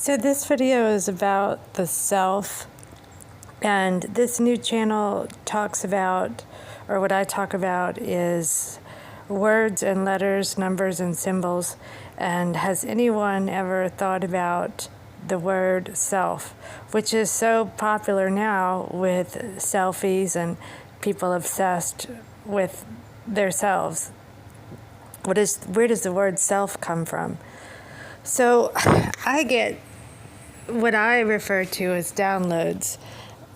So this video is about the self, and this new channel talks about, or what I talk about is words and letters, numbers and symbols. And has anyone ever thought about the word self, which is so popular now with selfies and people obsessed with their selves? Where does the word self come from? So I get what I refer to as downloads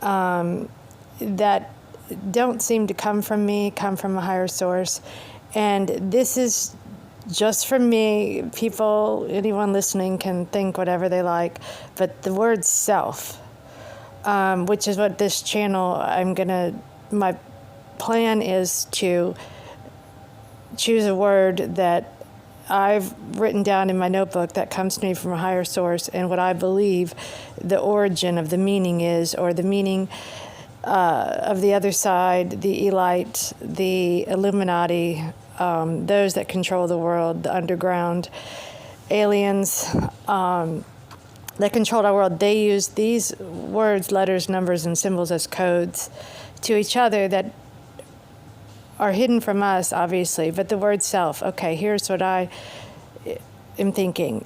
that don't seem to come from me, come from a higher source. And this is just from me. People, anyone listening can think whatever they like. But the word self, which is what this channel, my plan is to choose a word that I've written down in my notebook that comes to me from a higher source, and what I believe the origin of the meaning is, or the meaning of the other side, the elite, the Illuminati, those that control the world, the underground, aliens that control our world. They use these words, letters, numbers, and symbols as codes to each other that are hidden from us, obviously. But the word self, okay, here's what I am thinking.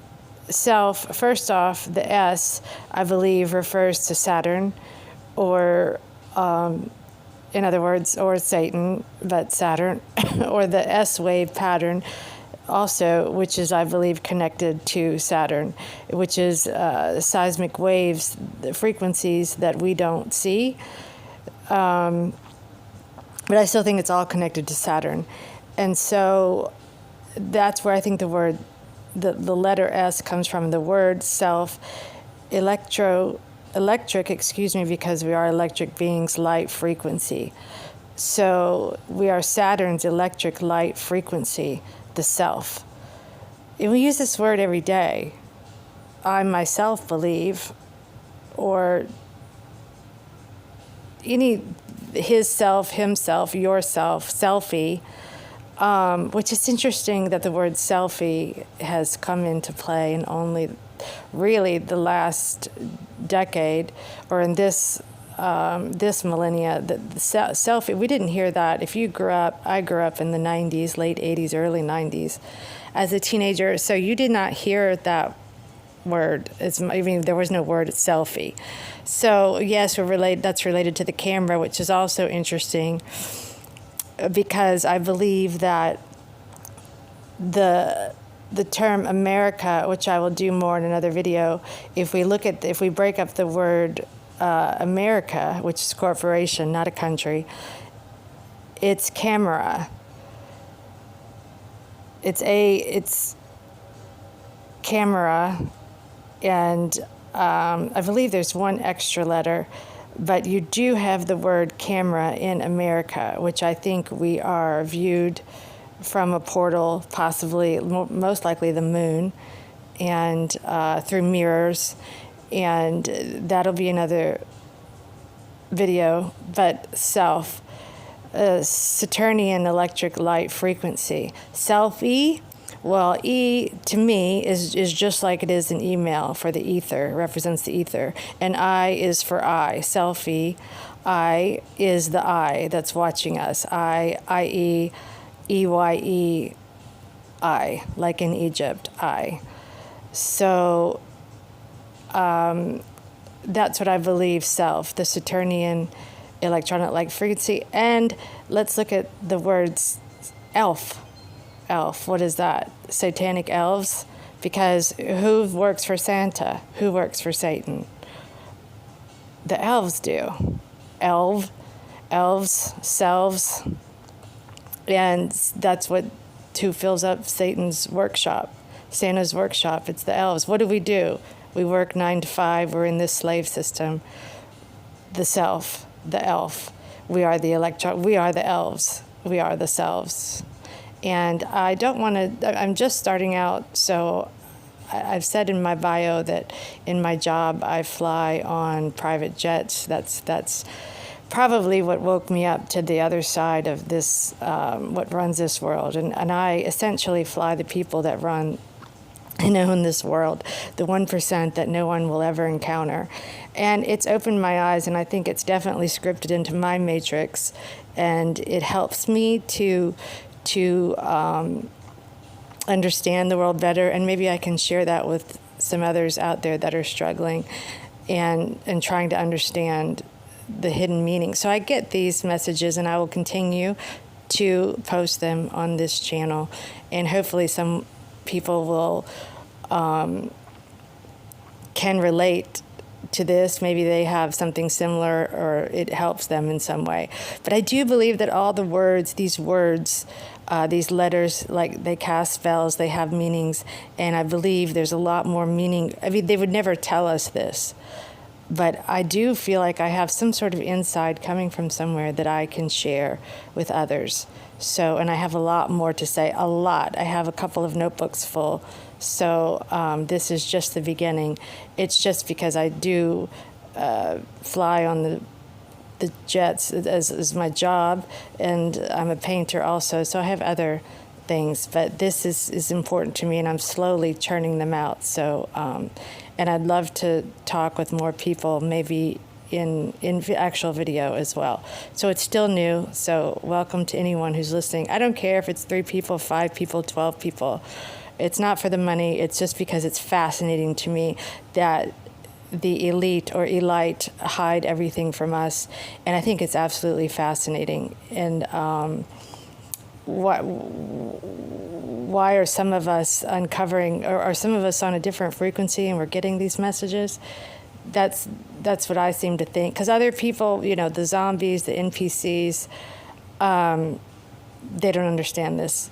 Self, first off, the S, I believe, refers to Saturn, or in other words, or Satan, but Saturn, or the S wave pattern also, which is, I believe, connected to Saturn, which is seismic waves, the frequencies that we don't see. But I still think it's all connected to Saturn. And so that's where I think the letter S comes from. The word self, electric, because we are electric beings, light frequency. So we are Saturn's electric light frequency, the self. And we use this word every day. I myself believe, or his self, himself, yourself, selfie, which is interesting that the word selfie has come into play in only really the last decade, or in this millennia. The selfie, we didn't hear that. If you I grew up in the 90s, late 80s, early 90s, as a teenager, so you did not hear that word. There was no word selfie. So yes, that's related to the camera, which is also interesting, because I believe that the term America, which I will do more in another video, if we break up the word America, which is corporation, not a country, it's camera. It's camera, and I believe there's one extra letter, but you do have the word camera in America, which I think we are viewed from a portal, possibly, most likely the moon, and through mirrors, and that'll be another video. But self, Saturnian electric light frequency. Self-E, well, E to me is just like it is in email for the ether, represents the ether. And I is for I, selfie. I is the I that's watching us. I-E, E-Y-E, I, like in Egypt, I. So that's what I believe self, the Saturnian electronic light frequency. And let's look at the words elf. Elf, what is that? Satanic elves? Because who works for Santa? Who works for Satan? The elves do. Elves, selves, and that's who fills up Satan's workshop, Santa's workshop. It's the elves. What do? We work 9 to 5. We're in this slave system. The self, the elf. We are the we are the elves. We are the selves. And I don't want to, I'm just starting out, so I've said in my bio that in my job I fly on private jets. That's probably what woke me up to the other side of this, what runs this world. And I essentially fly the people that run and own this world, the 1% that no one will ever encounter. And it's opened my eyes, and I think it's definitely scripted into my matrix, and it helps me to understand the world better, and maybe I can share that with some others out there that are struggling and trying to understand the hidden meaning. So I get these messages, and I will continue to post them on this channel, and hopefully some people will can relate to this. Maybe they have something similar, or it helps them in some way. But I do believe that all the words, these letters, like they cast spells, they have meanings, and I believe there's a lot more meaning. I mean, they would never tell us this, but I do feel like I have some sort of insight coming from somewhere that I can share with others. So, and I have a lot more to say, a lot. I have a couple of notebooks full. So this is just the beginning. It's just because I do fly on the jets as my job, and I'm a painter also, so I have other things. But this is important to me, and I'm slowly churning them out. So, and I'd love to talk with more people, maybe in actual video as well. So it's still new, so welcome to anyone who's listening. I don't care if it's 3 people, 5 people, 12 people. It's not for the money. It's just because it's fascinating to me that the elite or elite hide everything from us, and I think it's absolutely fascinating. And why are some of us uncovering, or are some of us on a different frequency, and we're getting these messages? That's what I seem to think. Because other people, the zombies, the NPCs, they don't understand this.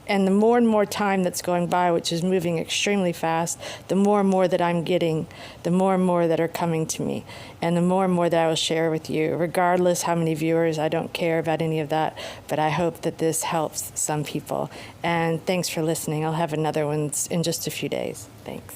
And the more and more time that's going by, which is moving extremely fast, the more and more that I'm getting, the more and more that are coming to me, and the more and more that I will share with you. Regardless how many viewers, I don't care about any of that, but I hope that this helps some people. And thanks for listening. I'll have another one in just a few days. Thanks.